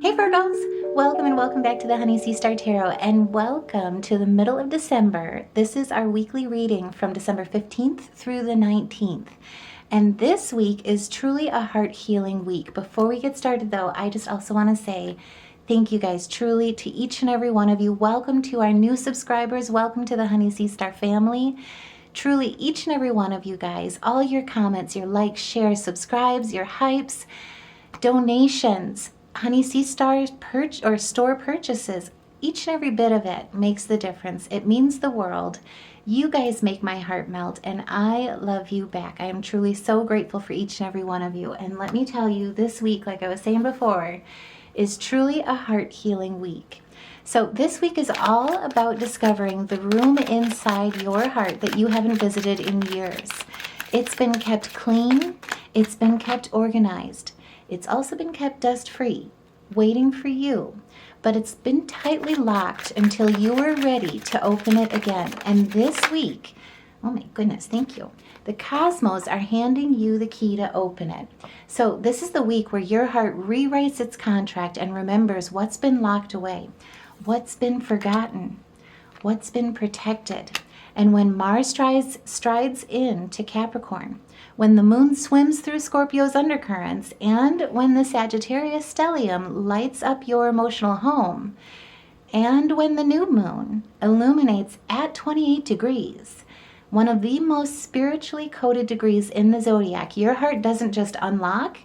Hey Virgos! Welcome and welcome back to the Honey Sea Star Tarot, and welcome to the middle of December. This is our weekly reading from December 15th through the 19th. And this week is truly a heart healing week. Before we get started though, I just also want to say thank you guys truly to each and every one of you. Welcome to our new subscribers. Welcome to the Honey Sea Star family. Truly, each and every one of you guys, all your comments, your likes, shares, subscribes, your hypes, donations, Honey Sea Star store purchases, each and every bit of it makes the difference. It means the world. You guys make my heart melt, and I love you back. I am truly so grateful for each and every one of you. And let me tell you, this week, like I was saying before, is truly a heart healing week. So this week is all about discovering the room inside your heart that you haven't visited in years. It's been kept clean. It's been kept organized. It's also been kept dust-free, waiting for you, but it's been tightly locked until you are ready to open it again. And this week, oh my goodness, thank you. The cosmos are handing you the key to open it. So this is the week where your heart rewrites its contract and remembers what's been locked away, what's been forgotten, what's been protected. And when Mars strides into Capricorn, when the moon swims through Scorpio's undercurrents, and when the Sagittarius stellium lights up your emotional home, and when the new moon illuminates at 28 degrees, one of the most spiritually coded degrees in the zodiac, your heart doesn't just unlock,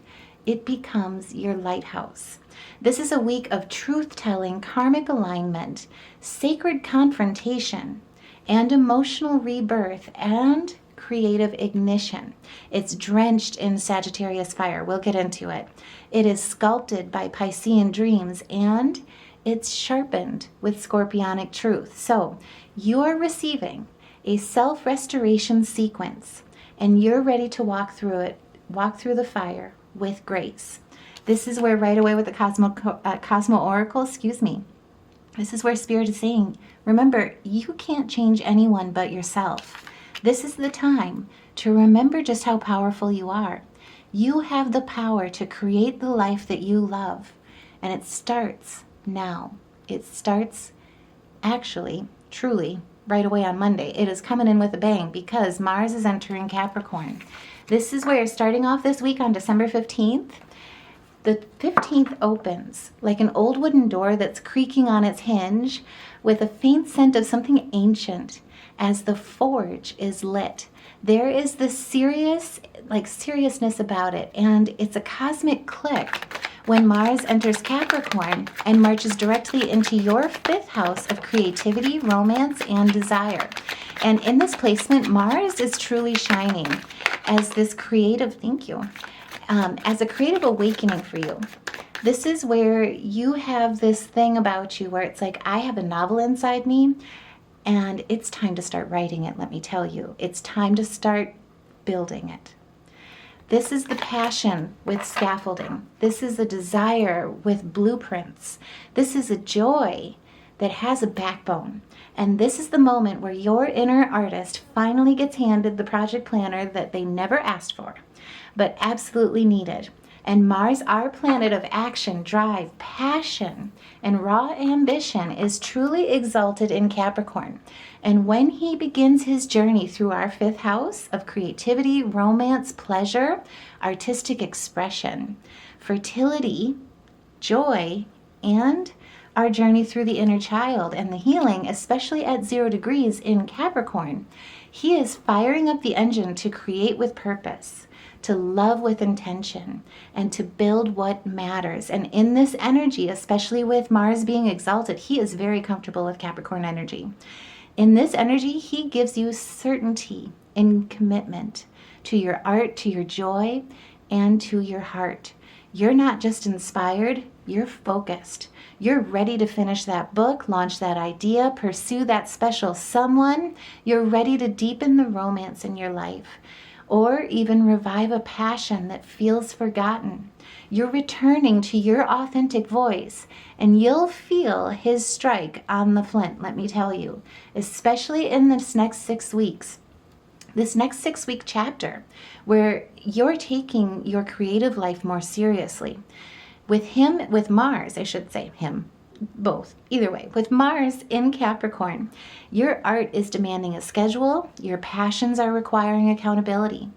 it becomes your lighthouse. This is a week of truth-telling, karmic alignment, sacred confrontation, and emotional rebirth, and creative ignition. It's drenched in Sagittarius fire. We'll get into it. It is sculpted by Piscean dreams, and it's sharpened with Scorpionic truth. So you are receiving a self-restoration sequence, and you're ready to walk through it, walk through the fire with grace. This is where right away with the Cosmo Oracle, this is where Spirit is saying, remember, you can't change anyone but yourself. This is the time to remember just how powerful you are. You have the power to create the life that you love. And it starts now. It starts actually, truly, right away on Monday. It is coming in with a bang because Mars is entering Capricorn. This is where, starting off this week on December 15th, the 15th opens like an old wooden door that's creaking on its hinge with a faint scent of something ancient as the forge is lit. There is this seriousness about it, and it's a cosmic click when Mars enters Capricorn and marches directly into your 5th house of creativity, romance, and desire. And in this placement, Mars is truly shining as this creative, as a creative awakening for you. This is where you have this thing about you where it's like, I have a novel inside me, and it's time to start writing it, let me tell you. It's time to start building it. This is the passion with scaffolding. This is a desire with blueprints. This is a joy that has a backbone. And this is the moment where your inner artist finally gets handed the project planner that they never asked for, but absolutely needed. And Mars, our planet of action, drive, passion, and raw ambition, is truly exalted in Capricorn. And when he begins his journey through our 5th house of creativity, romance, pleasure, artistic expression, fertility, joy, and our journey through the inner child and the healing, especially at 0 degrees in Capricorn, he is firing up the engine to create with purpose, to love with intention, and to build what matters. And in this energy, especially with Mars being exalted, he is very comfortable with Capricorn energy. In this energy, he gives you certainty and commitment to your art, to your joy, and to your heart. You're not just inspired, you're focused. You're ready to finish that book, launch that idea, pursue that special someone. You're ready to deepen the romance in your life, or even revive a passion that feels forgotten. You're returning to your authentic voice, and you'll feel his strike on the flint, let me tell you, especially in this next 6 weeks. This next 6-week chapter where you're taking your creative life more seriously. With Mars, I should say, him, both, either way. With Mars in Capricorn, your art is demanding a schedule, your passions are requiring accountability.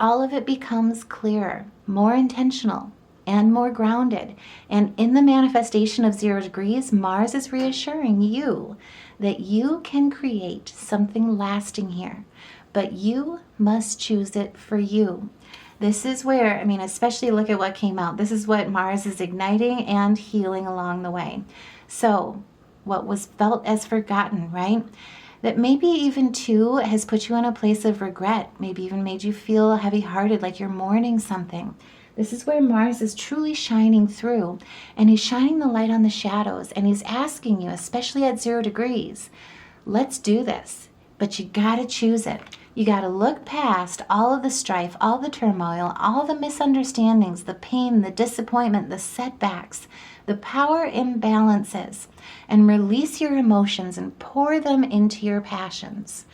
All of it becomes clearer, more intentional, and more grounded. And in the manifestation of 0 degrees, Mars is reassuring you that you can create something lasting here, but you must choose it for you. This is where, I mean, especially look at what came out. This is what Mars is igniting and healing along the way. So what was felt as forgotten, right? That maybe even too has put you in a place of regret, maybe even made you feel heavy-hearted, like you're mourning something. This is where Mars is truly shining through, and he's shining the light on the shadows, and he's asking you, especially at 0 degrees, let's do this, but you gotta choose it. You got to look past all of the strife, all the turmoil, all the misunderstandings, the pain, the disappointment, the setbacks, the power imbalances, and release your emotions and pour them into your passions.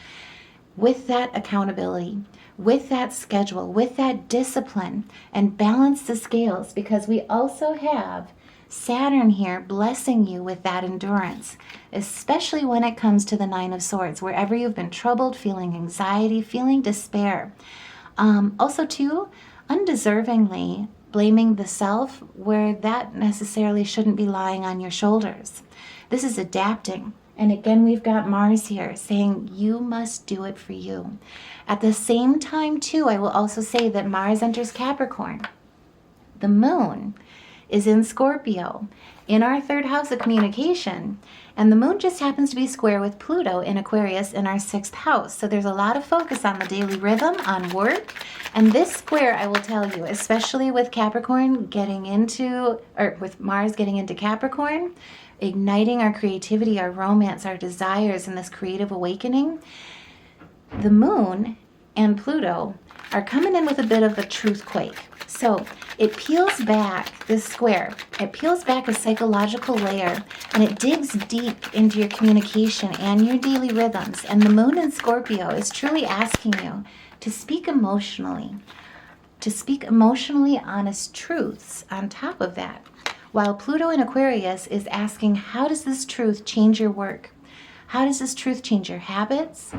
With that accountability, with that schedule, with that discipline, and balance the scales, because we also have Saturn here blessing you with that endurance, especially when it comes to the 9 of Swords, wherever you've been troubled, feeling anxiety, feeling despair. Also, too, undeservingly blaming the self where that necessarily shouldn't be lying on your shoulders. This is adapting. And again, we've got Mars here saying you must do it for you. At the same time, too, I will also say that Mars enters Capricorn. The moon is in Scorpio, in our 3rd house of communication, and the moon just happens to be square with Pluto in Aquarius in our 6th house. So there's a lot of focus on the daily rhythm, on work, and this square, I will tell you, especially with Capricorn getting into, or with Mars getting into Capricorn, igniting our creativity, our romance, our desires, and this creative awakening, the moon and Pluto are coming in with a bit of a truth quake. So it peels back this square. It peels back a psychological layer, and it digs deep into your communication and your daily rhythms. And the moon in Scorpio is truly asking you to speak emotionally honest truths on top of that. While Pluto in Aquarius is asking, how does this truth change your work? How does this truth change your habits?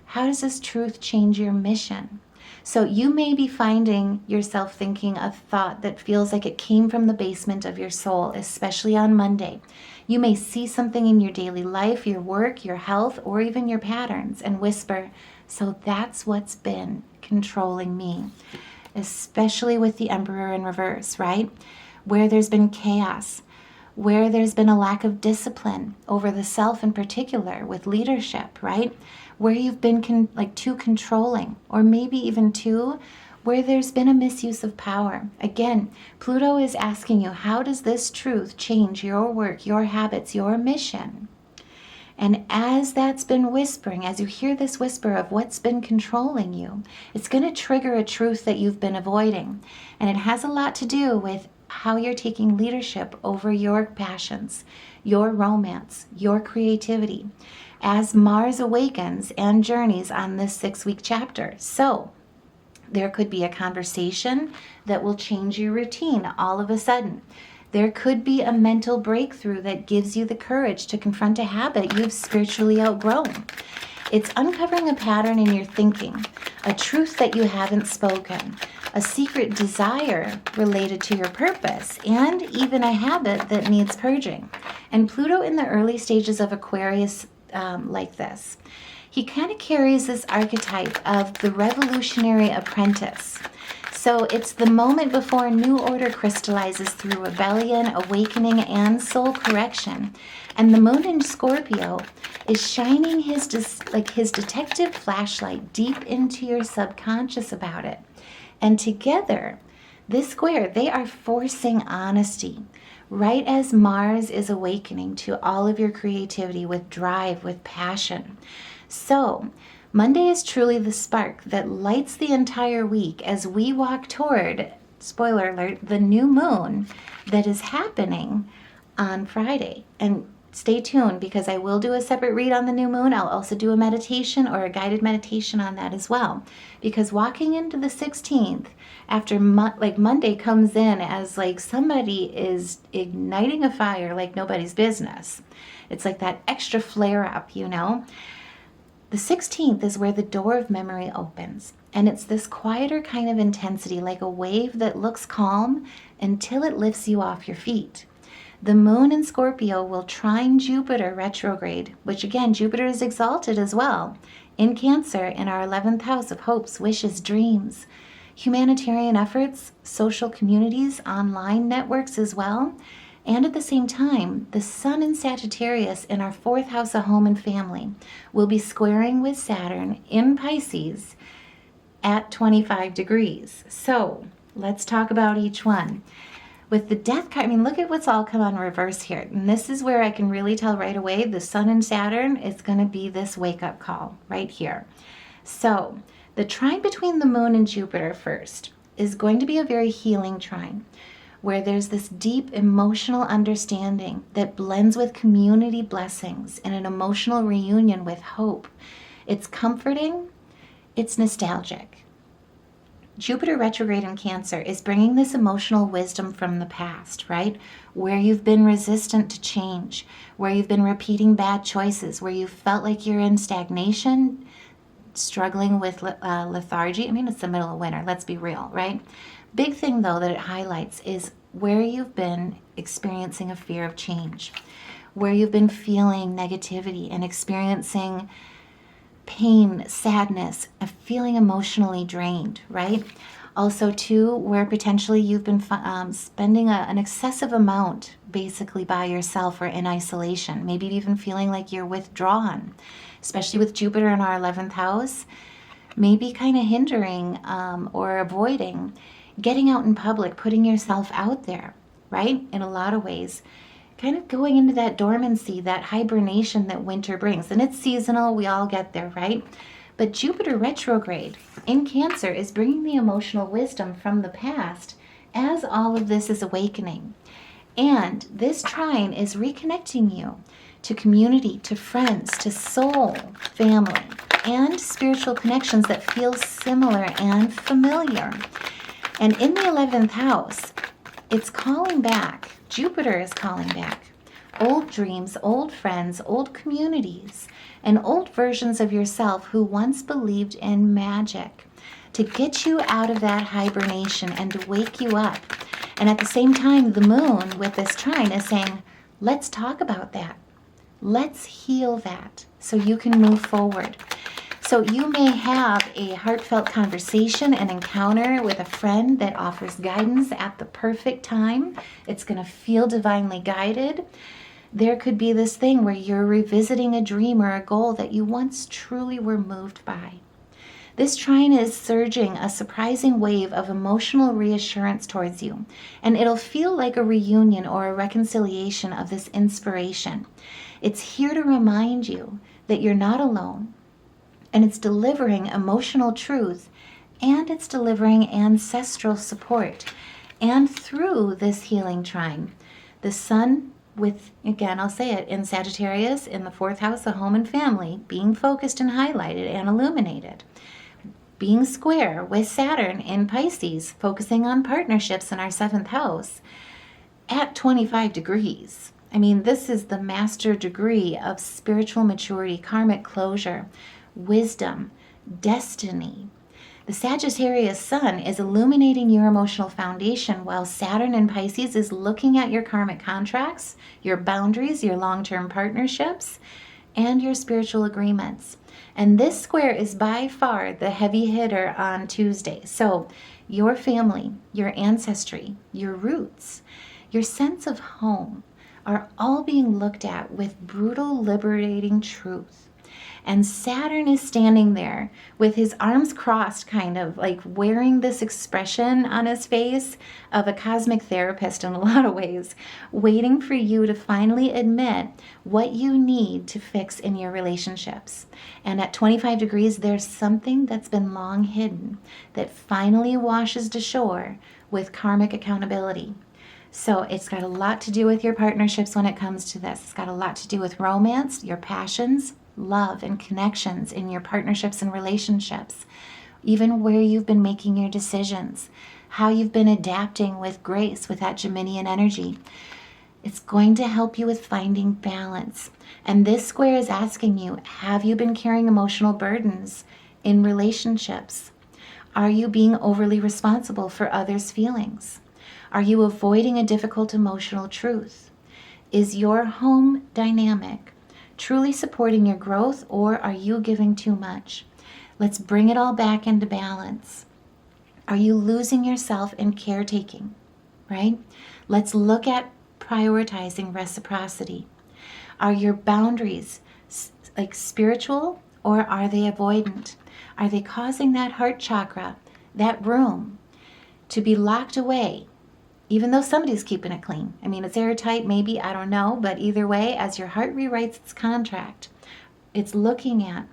How does this truth change your mission? So you may be finding yourself thinking a thought that feels like it came from the basement of your soul, especially on Monday. You may see something in your daily life, your work, your health, or even your patterns and whisper, so that's what's been controlling me, especially with the Emperor in reverse, right? Where there's been chaos, where there's been a lack of discipline over the self in particular with leadership, right? Where you've been too controlling, or maybe even too, where there's been a misuse of power. Again, Pluto is asking you, how does this truth change your work, your habits, your mission? And as that's been whispering, as you hear this whisper of what's been controlling you, it's going to trigger a truth that you've been avoiding. And it has a lot to do with how you're taking leadership over your passions, your romance, your creativity, as Mars awakens and journeys on this 6-week chapter. So there could be a conversation that will change your routine all of a sudden. There could be a mental breakthrough that gives you the courage to confront a habit you've spiritually outgrown. It's uncovering a pattern in your thinking, a truth that you haven't spoken, a secret desire related to your purpose, and even a habit that needs purging. And Pluto in the early stages of Aquarius like this, he kind of carries this archetype of the revolutionary apprentice. So it's the moment before a new order crystallizes through rebellion, awakening, and soul correction. And the moon in Scorpio is shining his detective flashlight deep into your subconscious about it. And together, this square, they are forcing honesty, right as Mars is awakening to all of your creativity with drive, with passion. So Monday is truly the spark that lights the entire week as we walk toward, spoiler alert, the new moon that is happening on Friday. And stay tuned because I will do a separate read on the new moon. I'll also do a meditation or a guided meditation on that as well. Because walking into the 16th, after Monday comes in as like somebody is igniting a fire like nobody's business. It's like that extra flare up, you know. The 16th is where the door of memory opens. And it's this quieter kind of intensity, like a wave that looks calm until it lifts you off your feet. The moon in Scorpio will trine Jupiter retrograde, which again, Jupiter is exalted as well, in Cancer in our 11th house of hopes, wishes, dreams, humanitarian efforts, social communities, online networks as well. And at the same time, the Sun in Sagittarius in our 4th house of home and family will be squaring with Saturn in Pisces at 25 degrees. So let's talk about each one. With the death card, I mean, look at what's all come on reverse here. And this is where I can really tell right away the Sun and Saturn is going to be this wake-up call right here. So the trine between the moon and Jupiter first is going to be a very healing trine, where there's this deep emotional understanding that blends with community blessings and an emotional reunion with hope. It's comforting, it's nostalgic. Jupiter retrograde in Cancer is bringing this emotional wisdom from the past, right? Where you've been resistant to change, where you've been repeating bad choices, where you felt like you're in stagnation, struggling with lethargy. I mean, it's the middle of winter, let's be real, right? Big thing, though, that it highlights is where you've been experiencing a fear of change, where you've been feeling negativity and experiencing pain, sadness, and feeling emotionally drained, right? Also, too, where potentially you've been spending an excessive amount basically by yourself or in isolation, maybe even feeling like you're withdrawn, especially with Jupiter in our 11th house, maybe kind of hindering or avoiding getting out in public, putting yourself out there, right? In a lot of ways. Kind of going into that dormancy, that hibernation that winter brings. And it's seasonal, we all get there, right? But Jupiter retrograde in Cancer is bringing the emotional wisdom from the past as all of this is awakening. And this trine is reconnecting you to community, to friends, to soul, family, and spiritual connections that feel similar and familiar. And in the 11th house, it's calling back. Jupiter is calling back old dreams, old friends, old communities, and old versions of yourself who once believed in magic to get you out of that hibernation and to wake you up. And at the same time, the moon with this trine is saying, let's talk about that. Let's heal that so you can move forward. So you may have a heartfelt conversation, an encounter with a friend that offers guidance at the perfect time. It's going to feel divinely guided. There could be this thing where you're revisiting a dream or a goal that you once truly were moved by. This trine is surging a surprising wave of emotional reassurance towards you, and it'll feel like a reunion or a reconciliation of this inspiration. It's here to remind you that you're not alone. And it's delivering emotional truth, and it's delivering ancestral support. And through this healing trine, the Sun with, again, I'll say it, in Sagittarius, in the 4th house of home and family, being focused and highlighted and illuminated. Being square with Saturn in Pisces, focusing on partnerships in our 7th house, at 25 degrees. I mean, this is the master degree of spiritual maturity, karmic closure, wisdom, destiny. The Sagittarius Sun is illuminating your emotional foundation, while Saturn in Pisces is looking at your karmic contracts, your boundaries, your long-term partnerships, and your spiritual agreements. And this square is by far the heavy hitter on Tuesday. So your family, your ancestry, your roots, your sense of home are all being looked at with brutal, liberating truth. And Saturn is standing there with his arms crossed, kind of like wearing this expression on his face of a cosmic therapist in a lot of ways, waiting for you to finally admit what you need to fix in your relationships. And at 25 degrees, there's something that's been long hidden that finally washes to shore with karmic accountability. So it's got a lot to do with your partnerships when it comes to this. It's got a lot to do with romance, your passions, love, and connections in your partnerships and relationships. Even where you've been making your decisions, how you've been adapting with grace with that Geminian energy. It's going to help you with finding balance. And this square is asking you, have you been carrying emotional burdens in relationships? Are you being overly responsible for others' feelings? Are you avoiding a difficult emotional truth? Is your home dynamic truly supporting your growth, or are you giving too much? Let's bring it all back into balance. Are you losing yourself in caretaking, right? Let's look at prioritizing reciprocity. Are your boundaries like spiritual, or are they avoidant? Are they causing that heart chakra, that room, to be locked away, even though somebody's keeping it clean? I mean, it's airtight, maybe, I don't know, but either way, as your heart rewrites its contract, it's looking at,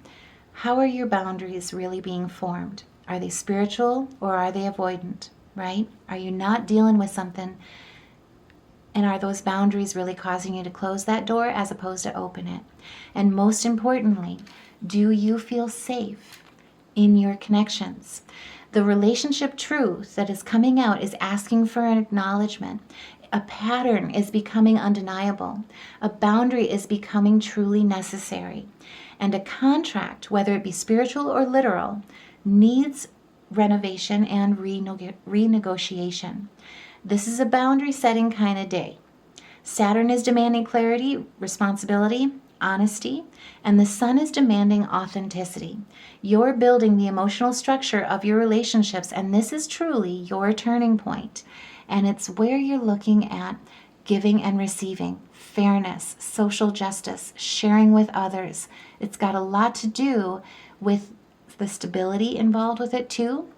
how are your boundaries really being formed? Are they spiritual, or are they avoidant, right? Are you not dealing with something, and are those boundaries really causing you to close that door as opposed to open it? And most importantly, do you feel safe in your connections? The relationship truth that is coming out is asking for an acknowledgement. A pattern is becoming undeniable. A boundary is becoming truly necessary. And a contract, whether it be spiritual or literal, needs renovation and renegotiation. This is a boundary setting kind of day. Saturn is demanding clarity, responsibility, honesty, and the Sun is demanding authenticity. You're building the emotional structure of your relationships, and this is truly your turning point. And it's where you're looking at giving and receiving, fairness, social justice, sharing with others. It's got a lot to do with the stability involved with it too.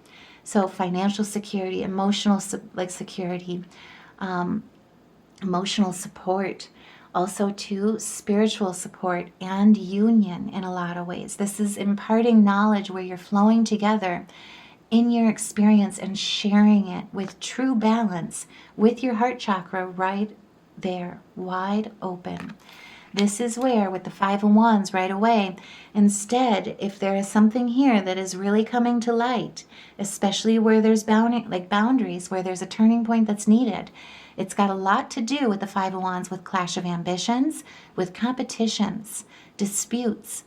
So financial security, emotional security, emotional support, also too spiritual support and union in a lot of ways. This is imparting knowledge where you're flowing together in your experience and sharing it with true balance with your heart chakra right there, wide open. This is where, with the Five of Wands right away, instead, if there is something here that is really coming to light, especially where there's boundaries, where there's a turning point that's needed, it's got a lot to do with the Five of Wands, with clash of ambitions, with competitions, disputes,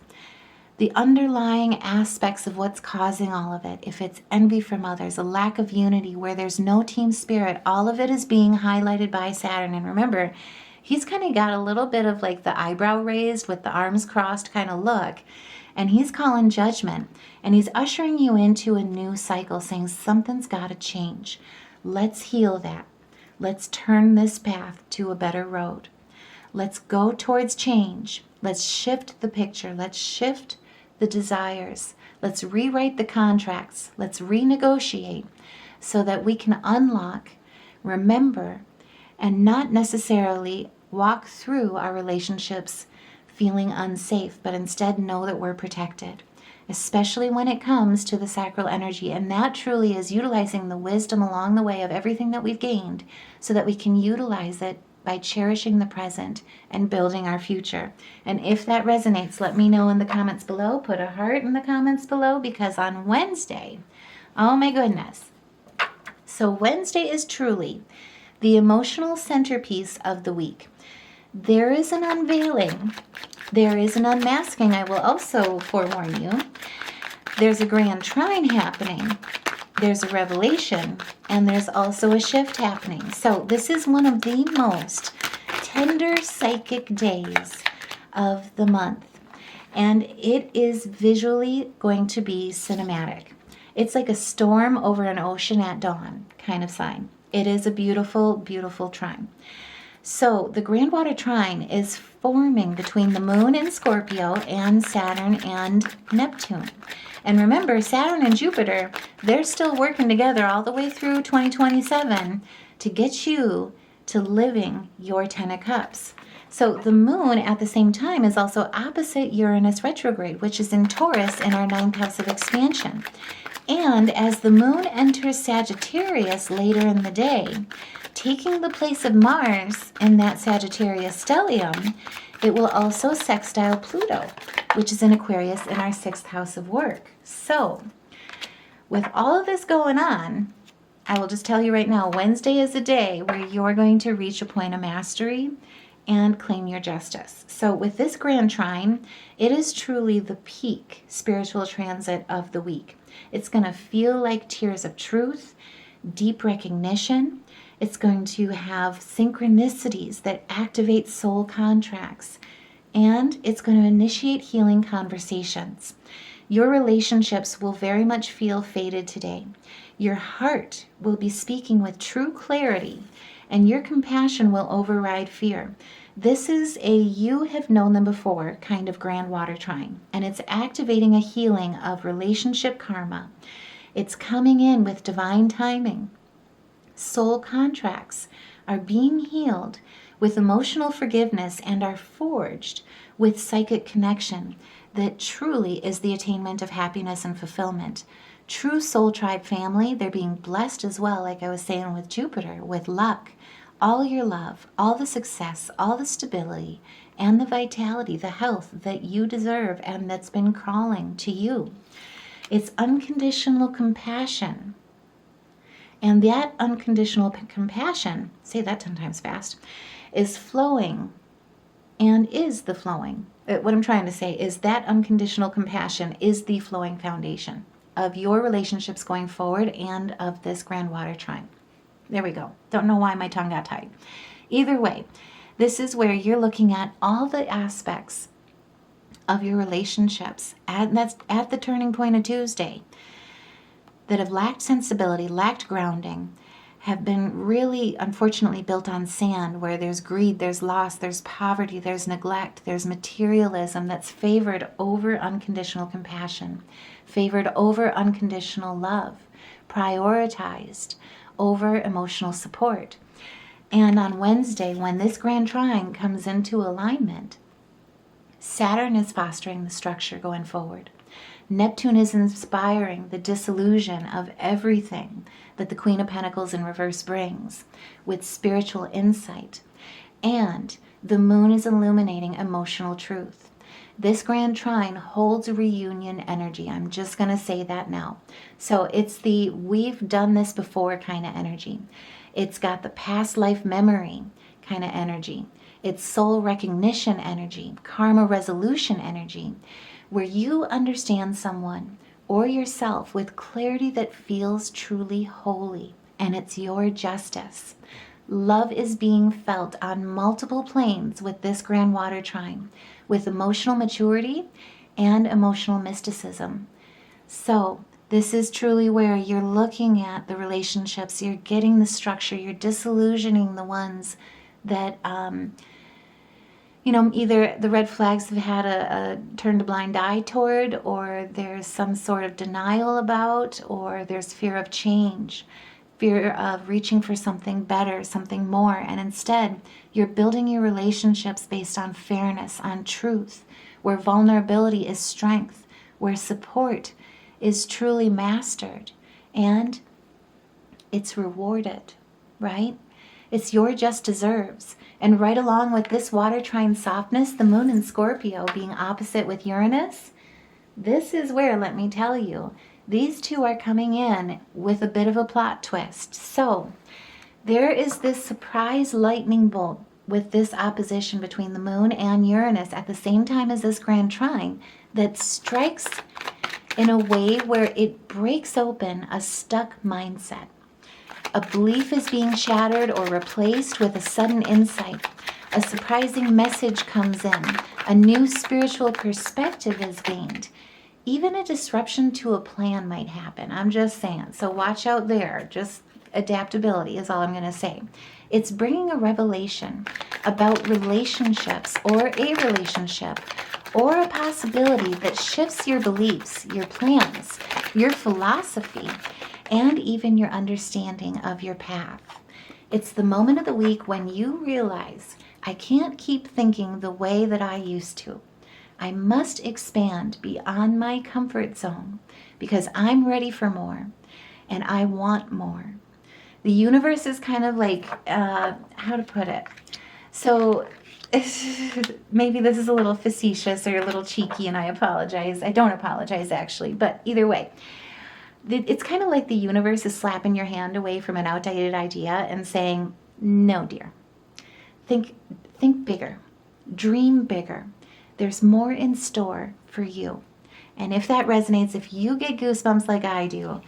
the underlying aspects of what's causing all of it. If it's envy from others, a lack of unity, where there's no team spirit, all of it is being highlighted by Saturn. And remember, he's kind of got a little bit of like the eyebrow raised with the arms crossed kind of look. And he's calling judgment. And he's ushering you into a new cycle, saying something's got to change. Let's heal that. Let's turn this path to a better road. Let's go towards change. Let's shift the picture. Let's shift the desires. Let's rewrite the contracts. Let's renegotiate so that we can unlock, remember, and not necessarily walk through our relationships feeling unsafe, but instead know that we're protected, especially when it comes to the sacral energy. And that truly is utilizing the wisdom along the way of everything that we've gained so that we can utilize it by cherishing the present and building our future. And if that resonates, let me know in the comments below. Put a heart in the comments below, because on Wednesday, oh my goodness. So Wednesday is truly the emotional centerpiece of the week. There is an unveiling. There is an unmasking, I will also forewarn you. There's a grand trine happening. There's a revelation, and there's also a shift happening. So this is one of the most tender psychic days of the month. And it is visually going to be cinematic. It's like a storm over an ocean at dawn kind of sign. It is a beautiful, beautiful trine. So the Grand Water Trine is forming between the Moon in Scorpio and Saturn and Neptune. And remember, Saturn and Jupiter, they're still working together all the way through 2027 to get you to living your Ten of Cups. So the Moon at the same time is also opposite Uranus retrograde, which is in Taurus in our ninth house of expansion. And as the moon enters Sagittarius later in the day, taking the place of Mars in that Sagittarius stellium, it will also sextile Pluto, which is in Aquarius in our 6th house of work. So, with all of this going on, I will just tell you right now, Wednesday is a day where you're going to reach a point of mastery and claim your justice. So with this grand trine, it is truly the peak spiritual transit of the week. It's going to feel like tears of truth, deep recognition. It's going to have synchronicities that activate soul contracts, and it's going to initiate healing conversations. Your relationships will very much feel faded today. Your heart will be speaking with true clarity, and your compassion will override fear. This is a you have known them before kind of grand water trine, and it's activating a healing of relationship karma. It's coming in with divine timing. Soul contracts are being healed with emotional forgiveness and are forged with psychic connection that truly is the attainment of happiness and fulfillment. True soul tribe family, they're being blessed as well, like I was saying with Jupiter, with luck. All your love, all the success, all the stability, and the vitality, the health that you deserve and that's been crawling to you. It's unconditional compassion. And that unconditional compassion, say that 10 times fast, is flowing and is the flowing. What I'm trying to say is that unconditional compassion is the flowing foundation of your relationships going forward and of this grand water trine. There we go. Don't know why my tongue got tied. Either way, this is where you're looking at all the aspects of your relationships, and that's at the turning point of Tuesday, that have lacked sensibility, lacked grounding, have been really, unfortunately, built on sand, where there's greed, there's loss, there's poverty, there's neglect, there's materialism that's favored over unconditional compassion, favored over unconditional love, prioritized over emotional support. And on Wednesday, when this grand trine comes into alignment, Saturn is fostering the structure going forward. Neptune is inspiring the dissolution of everything that the Queen of Pentacles in reverse brings with spiritual insight. And the moon is illuminating emotional truth. This grand trine holds reunion energy. I'm just going to say that now. So it's the we've done this before kind of energy. It's got the past life memory kind of energy. It's soul recognition energy, karma resolution energy, where you understand someone or yourself with clarity that feels truly holy, and it's your justice. Love is being felt on multiple planes with this grand water trine, with emotional maturity and emotional mysticism. So this is truly where you're looking at the relationships, you're getting the structure, you're disillusioning the ones that either the red flags have had a turned a blind eye toward, or there's some sort of denial about, or there's fear of change, fear of reaching for something better, something more. And instead, you're building your relationships based on fairness, on truth, where vulnerability is strength, where support is truly mastered, and it's rewarded, right? It's your just deserves. And right along with this water trine softness, the moon in Scorpio being opposite with Uranus, this is where, let me tell you, these two are coming in with a bit of a plot twist. So there is this surprise lightning bolt with this opposition between the moon and Uranus at the same time as this grand trine that strikes in a way where it breaks open a stuck mindset. A belief is being shattered or replaced with a sudden insight. A surprising message comes in. A new spiritual perspective is gained. Even a disruption to a plan might happen. I'm just saying. So watch out there. Just adaptability is all I'm going to say. It's bringing a revelation about relationships or a relationship or a possibility that shifts your beliefs, your plans, your philosophy, and even your understanding of your path. It's the moment of the week when you realize, I can't keep thinking the way that I used to. I must expand beyond my comfort zone because I'm ready for more and I want more. The universe is kind of like, how to put it? So maybe this is a little facetious or a little cheeky, and I apologize. I don't apologize, actually, but either way, it's kind of like the universe is slapping your hand away from an outdated idea and saying, no, dear. Think bigger. Dream bigger. There's more in store for you. And if that resonates, if you get goosebumps like I do,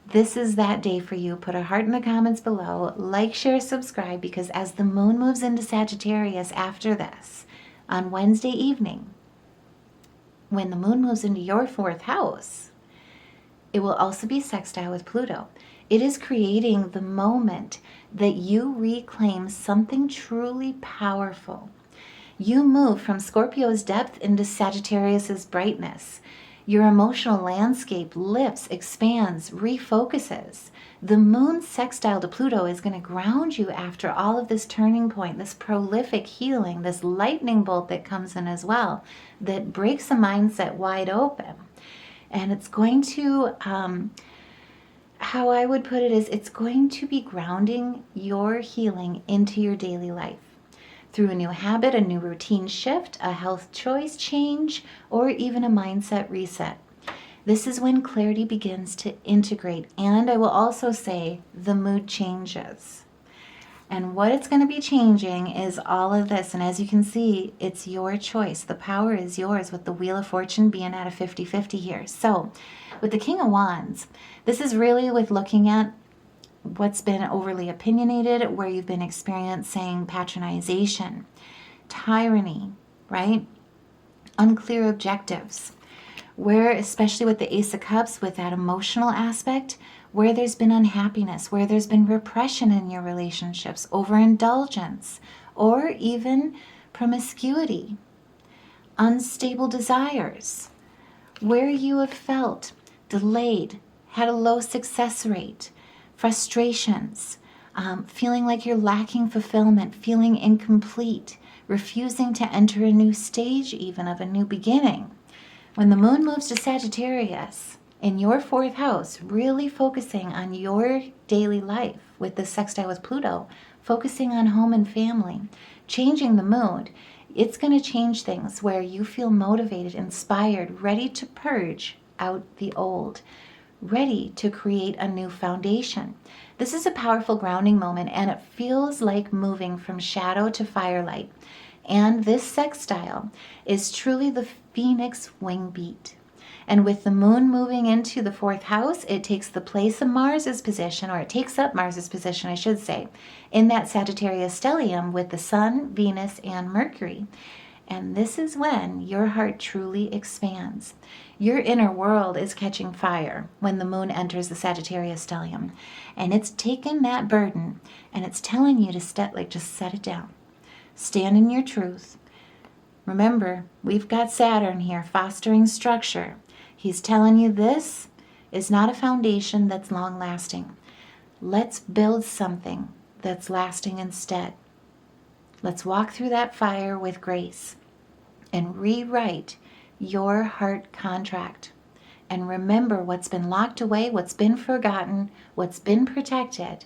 this is that day for you. Put a heart in the comments below. Like, share, subscribe, because as the moon moves into Sagittarius after this, on Wednesday evening, when the moon moves into your 4th house, it will also be sextile with Pluto. It is creating the moment that you reclaim something truly powerful. You move from Scorpio's depth into Sagittarius's brightness. Your emotional landscape lifts, expands, refocuses. The moon sextile to Pluto is going to ground you after all of this turning point, this prolific healing, this lightning bolt that comes in as well, that breaks a mindset wide open. And it's going to, how I would put it is, it's going to be grounding your healing into your daily life through a new habit, a new routine shift, a health choice change, or even a mindset reset. This is when clarity begins to integrate. And I will also say the mood changes. And what it's going to be changing is all of this. And as you can see, it's your choice. The power is yours, with the Wheel of Fortune being at a 50-50 here. So with the King of Wands, this is really with looking at what's been overly opinionated, where you've been experiencing patronization, tyranny, right? Unclear objectives. Where, especially with the Ace of Cups, with that emotional aspect, where there's been unhappiness, where there's been repression in your relationships, overindulgence, or even promiscuity, unstable desires, where you have felt delayed, had a low success rate, frustrations, feeling like you're lacking fulfillment, feeling incomplete, refusing to enter a new stage even of a new beginning. When the moon moves to Sagittarius, in your 4th house, really focusing on your daily life with the sextile with Pluto, focusing on home and family, changing the mood, it's going to change things where you feel motivated, inspired, ready to purge out the old, ready to create a new foundation. This is a powerful grounding moment, and it feels like moving from shadow to firelight. And this sextile is truly the phoenix wing beat. And with the moon moving into the 4th house, it takes the place of Mars's position, or it takes up Mars's position, I should say, in that Sagittarius stellium with the Sun, Venus, and Mercury. And this is when your heart truly expands. Your inner world is catching fire when the moon enters the Sagittarius stellium. And it's taken that burden and it's telling you to just set it down. Stand in your truth. Remember, we've got Saturn here fostering structure. He's telling you this is not a foundation that's long lasting. Let's build something that's lasting instead. Let's walk through that fire with grace and rewrite your heart contract. And remember what's been locked away, what's been forgotten, what's been protected.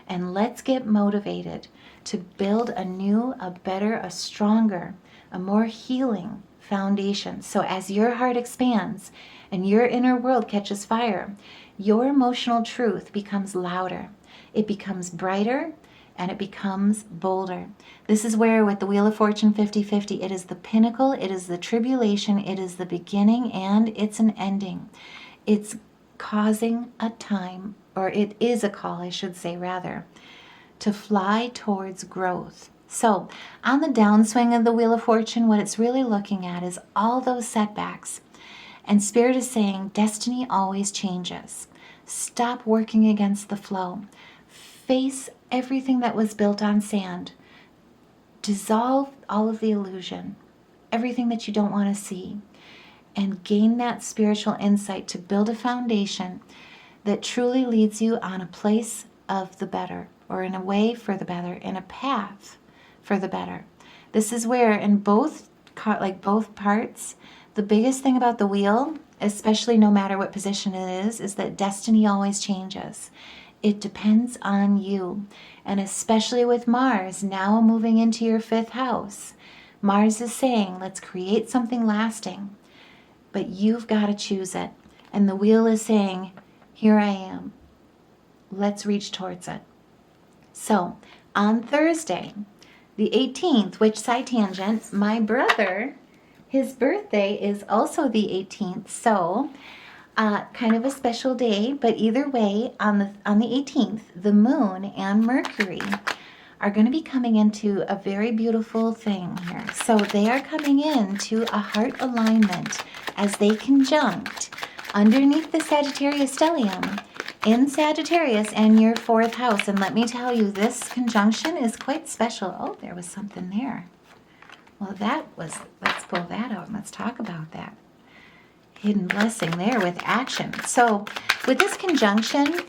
And let's get motivated to build a new, a better, a stronger, a more healing foundation. So as your heart expands and your inner world catches fire, your emotional truth becomes louder. It becomes brighter and it becomes bolder. This is where with the Wheel of Fortune 50-50, it is the pinnacle, it is the tribulation, it is the beginning, and it's an ending. It's causing a time, or it is a call, I should say rather, to fly towards growth. So on the downswing of the Wheel of Fortune, what it's really looking at is all those setbacks. And Spirit is saying, destiny always changes. Stop working against the flow. Face everything that was built on sand. Dissolve all of the illusion, everything that you don't want to see, and gain that spiritual insight to build a foundation that truly leads you on a place of the better, or in a way for the better, in a path for the better. This is where in both parts, the biggest thing about the wheel especially no matter what position it is that destiny always changes. It depends on you. And especially with Mars now moving into your 5th house, Mars is saying, let's create something lasting. But you've got to choose it. And the wheel is saying, here I am. Let's reach towards it. So on Thursday, the 18th, which side tangent, my brother, his birthday is also the 18th. So kind of a special day, but either way, on the 18th, the moon and Mercury are going to be coming into a very beautiful thing here. So they are coming into a heart alignment as they conjunct underneath the Sagittarius stellium in Sagittarius and your 4th house. And let me tell you, this conjunction is quite special. Oh, there was something there. Well, let's pull that out and let's talk about that. Hidden blessing there with action. So with this conjunction,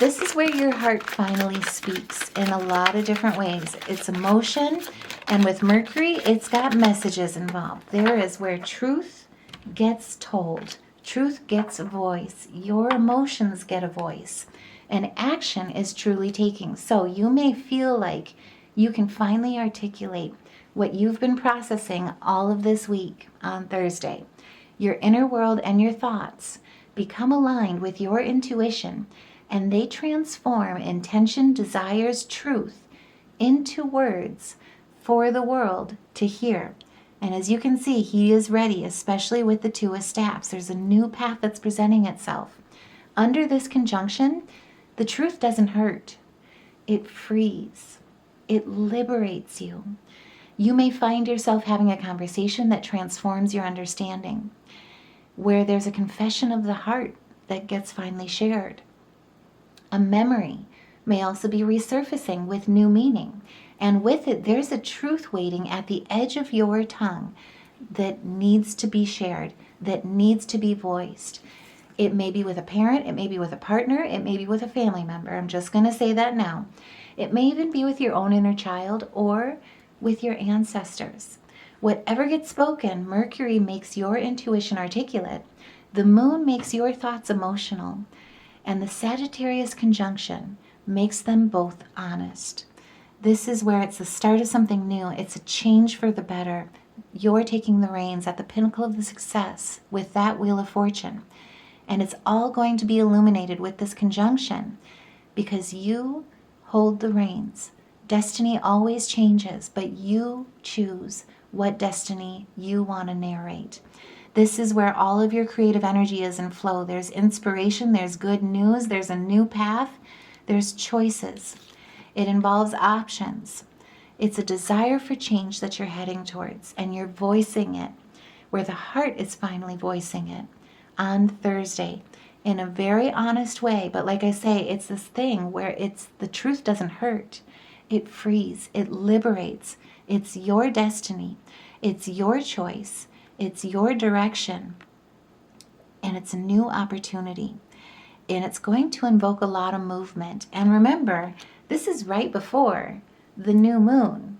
this is where your heart finally speaks in a lot of different ways. It's emotion, and with Mercury, it's got messages involved. There is where truth gets told. Truth gets a voice. Your emotions get a voice. And action is truly taking. So you may feel like you can finally articulate what you've been processing all of this week on Thursday. Your inner world and your thoughts become aligned with your intuition, and they transform intention, desires, truth into words for the world to hear. And as you can see, he is ready, especially with the 2 of staffs. There's a new path that's presenting itself. Under this conjunction, the truth doesn't hurt. It frees. It liberates you. You may find yourself having a conversation that transforms your understanding, where there's a confession of the heart that gets finally shared. A memory may also be resurfacing with new meaning. And with it, there's a truth waiting at the edge of your tongue that needs to be shared, that needs to be voiced. It may be with a parent, it may be with a partner, it may be with a family member. I'm just going to say that now. It may even be with your own inner child or with your ancestors. Whatever gets spoken, Mercury makes your intuition articulate. The moon makes your thoughts emotional. And the Sagittarius conjunction makes them both honest. This is where it's the start of something new. It's a change for the better. You're taking the reins at the pinnacle of the success with that Wheel of Fortune. And it's all going to be illuminated with this conjunction because you hold the reins. Destiny always changes, but you choose what destiny you want to narrate. This is where all of your creative energy is in flow. There's inspiration, there's good news, there's a new path, there's choices. It involves options. It's a desire for change that you're heading towards, and you're voicing it, where the heart is finally voicing it on Thursday in a very honest way. But like I say, it's this thing where the truth doesn't hurt. It frees, it liberates. It's your destiny. It's your choice. It's your direction. And it's a new opportunity. And it's going to invoke a lot of movement. And remember, this is right before the new moon.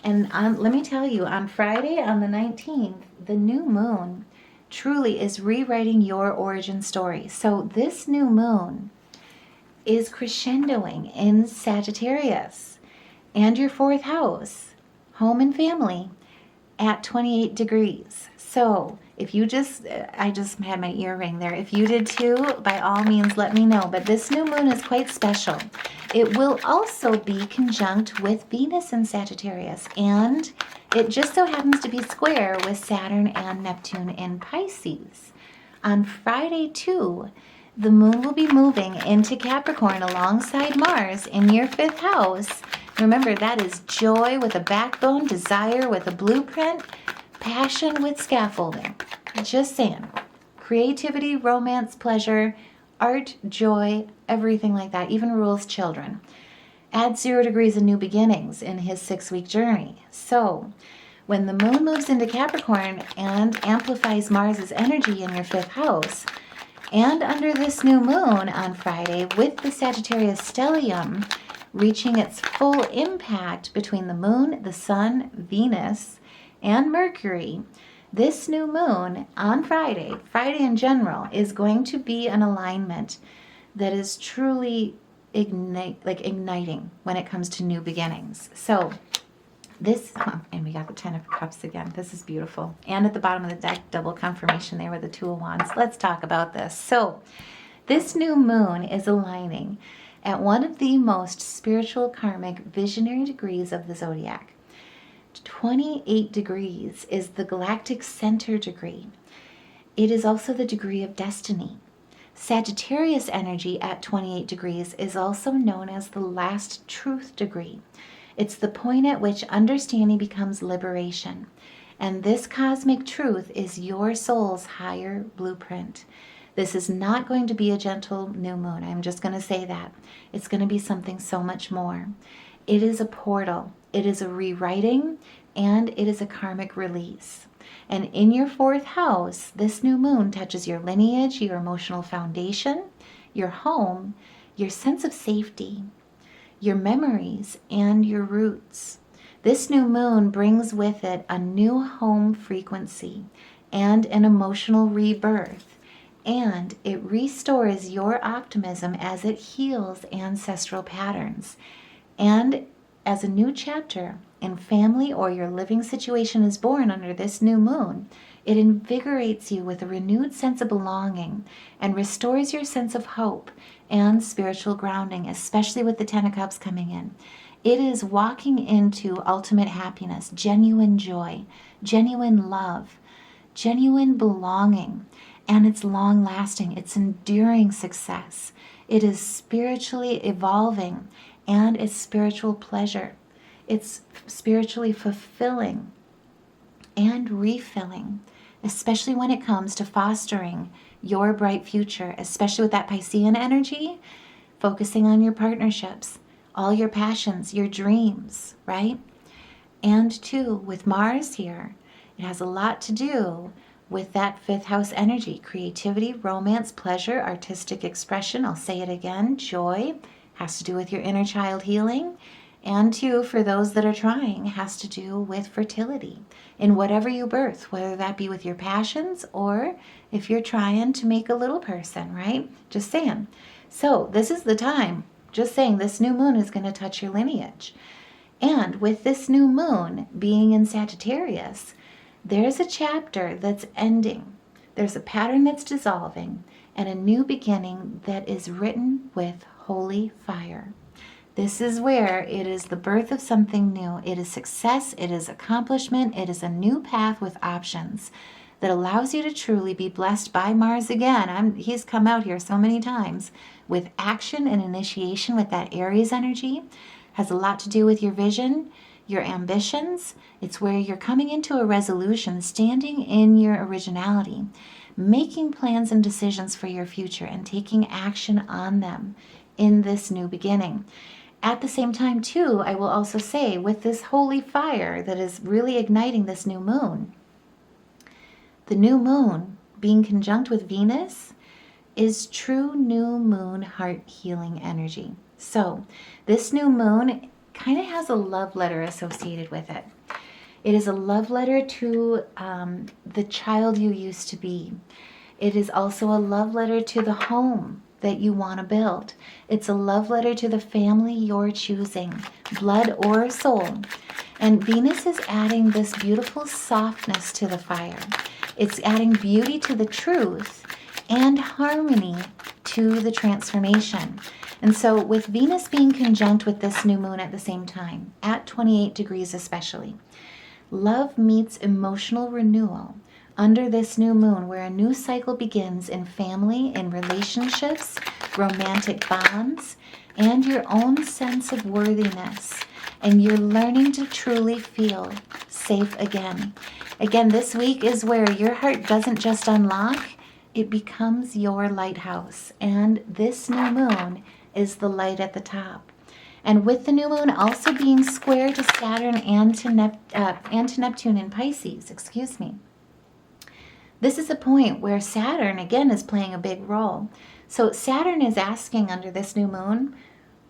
And let me tell you, on Friday, on the 19th, the new moon truly is rewriting your origin story. So this new moon is crescendoing in Sagittarius and your 4th house, home and family, at 28 degrees. So if you I just had my ear ring there. If you did too, by all means, let me know. But this new moon is quite special. It will also be conjunct with Venus in Sagittarius, and it just so happens to be square with Saturn and Neptune in Pisces. On Friday too, the moon will be moving into Capricorn alongside Mars in your 5th house. Remember, that is joy with a backbone, desire with a blueprint, passion with scaffolding. Just saying. Creativity, romance, pleasure, art, joy, everything like that, even rules children. Add 0 degrees of new beginnings in his 6-week journey. So when the moon moves into Capricorn and amplifies Mars's energy in your 5th house, and under this new moon on Friday with the Sagittarius stellium reaching its full impact between the moon, the sun, Venus, and Mercury, This new moon on Friday in general, is going to be an alignment that is truly igniting when it comes to new beginnings. So this, and we got the 10 of Cups again. This is beautiful. And at the bottom of the deck, double confirmation there with the Two of Wands. Let's talk about this. So this new moon is aligning at one of the most spiritual, karmic, visionary degrees of the zodiac. 28 degrees is the galactic center degree. It is also the degree of destiny. Sagittarius energy at 28 degrees is also known as the last truth degree. It's the point at which understanding becomes liberation. And this cosmic truth is your soul's higher blueprint. This is not going to be a gentle new moon. I'm just going to say that. It's going to be something so much more. It is a portal. It is a rewriting, and it is a karmic release. And in your 4th house, this new moon touches your lineage, your emotional foundation, your home, your sense of safety, your memories, and your roots. This new moon brings with it a new home frequency and an emotional rebirth. And it restores your optimism as it heals ancestral patterns. And as a new chapter in family or your living situation is born under this new moon, it invigorates you with a renewed sense of belonging and restores your sense of hope and spiritual grounding, especially with the 10 of Cups coming in. It is walking into ultimate happiness, genuine joy, genuine love, genuine belonging, and it's long-lasting. It's enduring success. It is spiritually evolving, and it's spiritual pleasure. It's spiritually fulfilling and refilling, especially when it comes to fostering your bright future, especially with that Piscean energy, focusing on your partnerships, all your passions, your dreams, right? And too, with Mars here, it has a lot to do with that 5th house energy, creativity, romance, pleasure, artistic expression. I'll say it again, joy, has to do with your inner child healing. And too, for those that are trying, has to do with fertility in whatever you birth, whether that be with your passions or if you're trying to make a little person, right? Just saying. So this is the time. Just saying, this new moon is going to touch your lineage. And with this new moon being in Sagittarius, there's a chapter that's ending. There's a pattern that's dissolving and a new beginning that is written with holy fire. This is where it is the birth of something new. It is success. It is accomplishment. It is a new path with options that allows you to truly be blessed by Mars again. He's come out here so many times with action and initiation with that Aries energy. Has a lot to do with your vision, your ambitions. It's where you're coming into a resolution, standing in your originality, making plans and decisions for your future and taking action on them in this new beginning. At the same time, too, I will also say, with this holy fire that is really igniting this new moon, the new moon being conjunct with Venus is true new moon heart healing energy. So this new moon kind of has a love letter associated with it. It is a love letter to the child you used to be. It is also a love letter to the home that you want to build. It's a love letter to the family you're choosing, blood or soul. And Venus is adding this beautiful softness to the fire. It's adding beauty to the truth and harmony to the transformation. And so with Venus being conjunct with this new moon at the same time, at 28 degrees especially, love meets emotional renewal under this new moon, where a new cycle begins in family, in relationships, romantic bonds, and your own sense of worthiness. And you're learning to truly feel safe again. Again, this week is where your heart doesn't just unlock, it becomes your lighthouse. And this new moon is the light at the top. And with the new moon also being square to Saturn and to Neptune in Pisces, this is a point where Saturn, again, is playing a big role. So Saturn is asking under this new moon,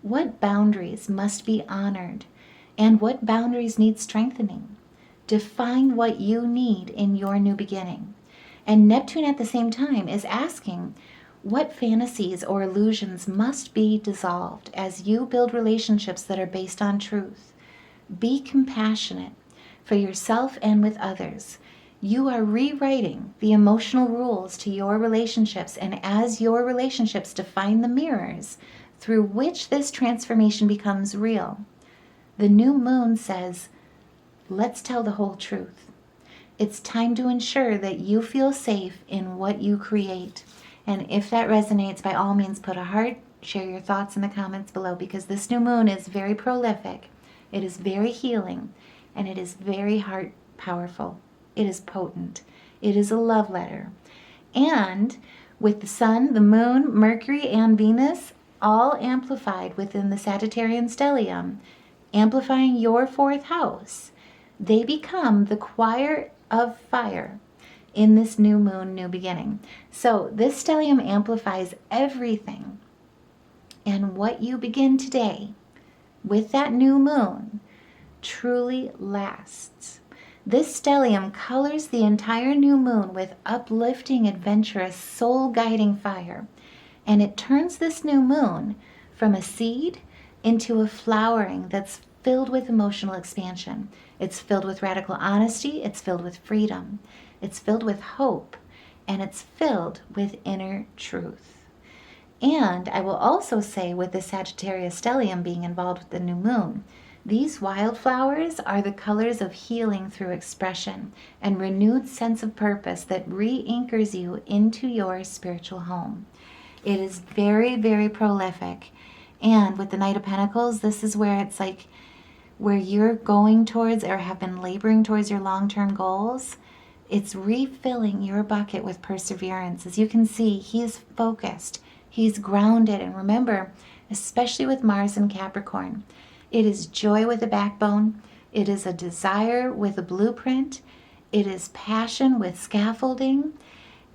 what boundaries must be honored and what boundaries need strengthening? Define what you need in your new beginning. And Neptune at the same time is asking, what fantasies or illusions must be dissolved as you build relationships that are based on truth? Be compassionate for yourself and with others. You are rewriting the emotional rules to your relationships, and as your relationships define the mirrors through which this transformation becomes real. The new moon says, let's tell the whole truth. It's time to ensure that you feel safe in what you create. And if that resonates, by all means, put a heart, share your thoughts in the comments below, because this new moon is very prolific. It is very healing, and it is very heart powerful. It is potent. It is a love letter. And with the sun, the moon, Mercury, and Venus all amplified within the Sagittarian stellium, amplifying your fourth house, they become the choir of fire in this new moon, new beginning. So this stellium amplifies everything. And what you begin today with that new moon truly lasts. This stellium colors the entire new moon with uplifting, adventurous, soul-guiding fire. And it turns this new moon from a seed into a flowering that's filled with emotional expansion. It's filled with radical honesty. It's filled with freedom. It's filled with hope. And it's filled with inner truth. And I will also say, with the Sagittarius stellium being involved with the new moon, these wildflowers are the colors of healing through expression and renewed sense of purpose that re-anchors you into your spiritual home. It is very, very prolific. And with the Knight of Pentacles, this is where it's like where you're going towards or have been laboring towards your long-term goals. It's refilling your bucket with perseverance. As you can see, he's focused. He's grounded. And remember, especially with Mars and Capricorn, it is joy with a backbone. It is a desire with a blueprint. It is passion with scaffolding.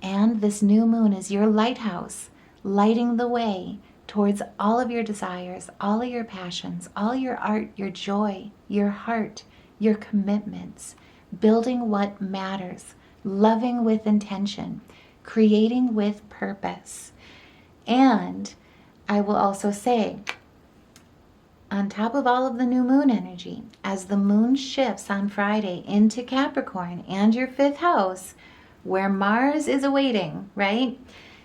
And this new moon is your lighthouse, lighting the way towards all of your desires, all of your passions, all your art, your joy, your heart, your commitments, building what matters, loving with intention, creating with purpose. And I will also say, on top of all of the new moon energy, as the moon shifts on Friday into Capricorn and your fifth house, where Mars is awaiting, right?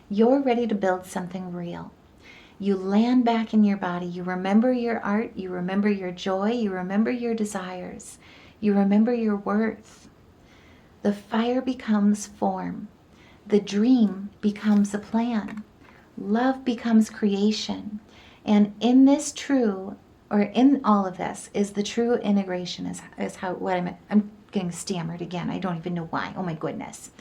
You're ready to build something real. You land back in your body. You remember your art. You remember your joy. You remember your desires. You remember your worth. The fire becomes form. The dream becomes a plan. Love becomes creation. And in this true, or in all of this, is the true integration, is how, what I'm getting stammered again. I don't even know why. Oh my goodness.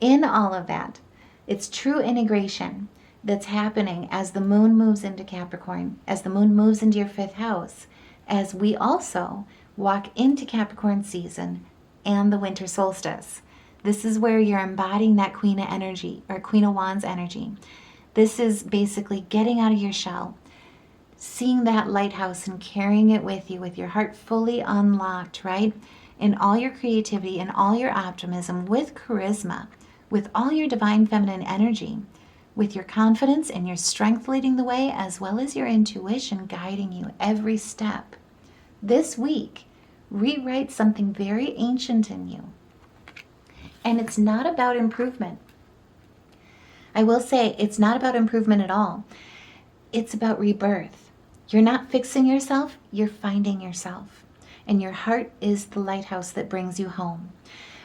In all of that, it's true integration that's happening as the moon moves into Capricorn, as the moon moves into your fifth house, as we also walk into Capricorn season and the winter solstice. This is where you're embodying that Queen of energy, or Queen of Wands energy. This is basically getting out of your shell, seeing that lighthouse and carrying it with you with your heart fully unlocked, right? In all your creativity and all your optimism, with charisma, with all your divine feminine energy, with your confidence and your strength leading the way, as well as your intuition guiding you every step. This week, rewrite something very ancient in you. And it's not about improvement. I will say it's not about improvement at all. It's about rebirth. You're not fixing yourself, you're finding yourself. And your heart is the lighthouse that brings you home.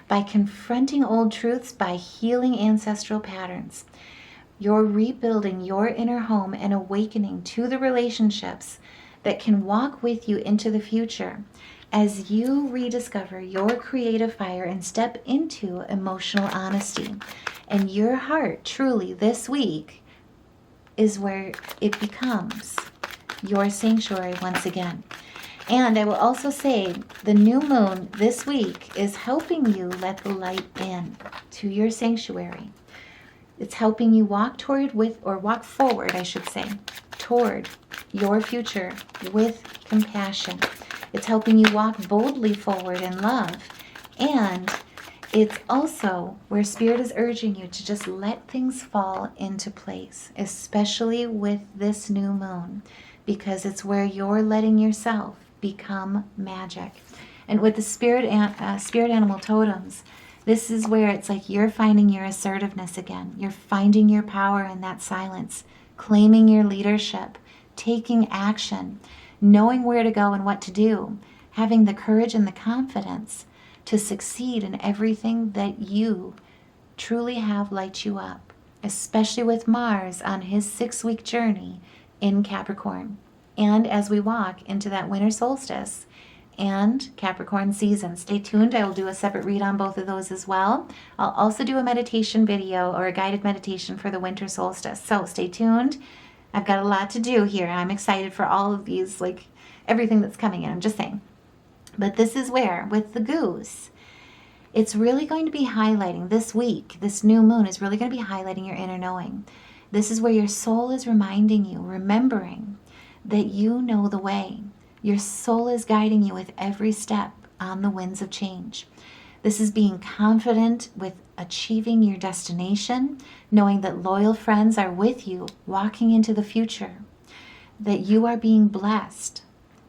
By confronting old truths, by healing ancestral patterns, you're rebuilding your inner home and awakening to the relationships that can walk with you into the future as you rediscover your creative fire and step into emotional honesty. And your heart, truly, this week is where it becomes your sanctuary once again. And I will also say the new moon this week is helping you let the light in to your sanctuary. It's helping you walk walk forward, I should say, toward your future with compassion. It's helping you walk boldly forward in love And it's also where Spirit is urging you to just let things fall into place, especially with this new moon, because it's where you're letting yourself become magic. And with the spirit animal totems, this is where it's like you're finding your assertiveness again. You're finding your power in that silence, claiming your leadership, taking action, knowing where to go and what to do, having the courage and the confidence to succeed in everything that you truly have light you up, especially with Mars on his 6-week journey in Capricorn. And as we walk into that winter solstice and Capricorn season. Stay tuned. I will do a separate read on both of those as well. I'll also do a meditation video or a guided meditation for the winter solstice. So stay tuned. I've got a lot to do here. I'm excited for all of these, like everything that's coming in. I'm just saying. But this is where, with the goose, it's really going to be highlighting this week. This new moon is really going to be highlighting your inner knowing. This is where your soul is reminding you, remembering that you know the way. Your soul is guiding you with every step on the winds of change. This is being confident with achieving your destination, knowing that loyal friends are with you, walking into the future, that you are being blessed.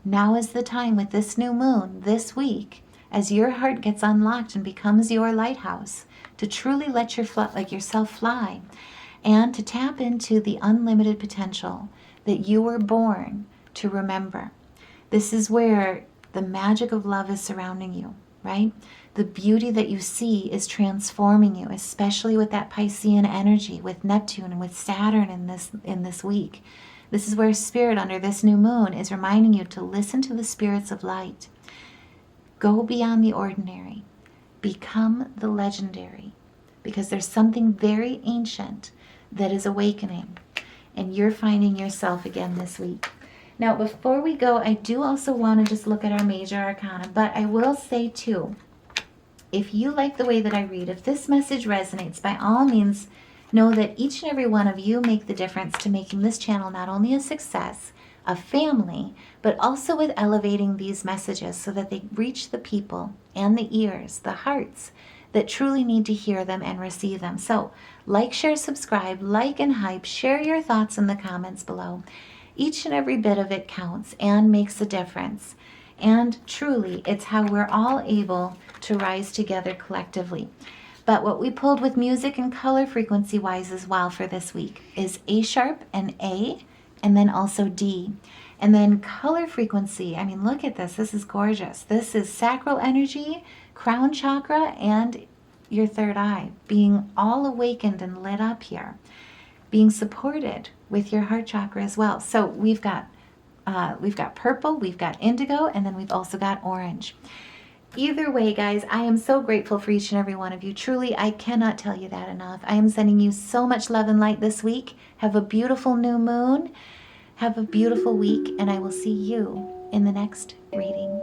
Now is the time with this new moon, this week, as your heart gets unlocked and becomes your lighthouse, to truly let yourself fly and to tap into the unlimited potential that you were born to remember. This is where the magic of love is surrounding you, right? The beauty that you see is transforming you, especially with that Piscean energy, with Neptune and with Saturn in this week. This is where Spirit under this new moon is reminding you to listen to the spirits of light. Go beyond the ordinary. Become the legendary. Because there's something very ancient that is awakening. And you're finding yourself again this week. Now, before we go, I do also want to just look at our major arcana. But I will say, too, if you like the way that I read, if this message resonates, by all means, know that each and every one of you make the difference to making this channel not only a success, a family, but also with elevating these messages so that they reach the people and the ears, the hearts that truly need to hear them and receive them. So, like, share, subscribe, like and hype, share your thoughts in the comments below. Each and every bit of it counts and makes a difference. And truly, it's how we're all able to rise together collectively. But what we pulled with music and color frequency wise as well for this week is A sharp and A, and then also D. And then color frequency, I mean, look at this. This is gorgeous. This is sacral energy, crown chakra, and your third eye being all awakened and lit up here, being supported with your heart chakra as well. So we've got purple, we've got indigo, and then we've also got orange. Either way, guys, I am so grateful for each and every one of you. Truly, I cannot tell you that enough. I am sending you so much love and light this week. Have a beautiful new moon. Have a beautiful week, and I will see you in the next reading.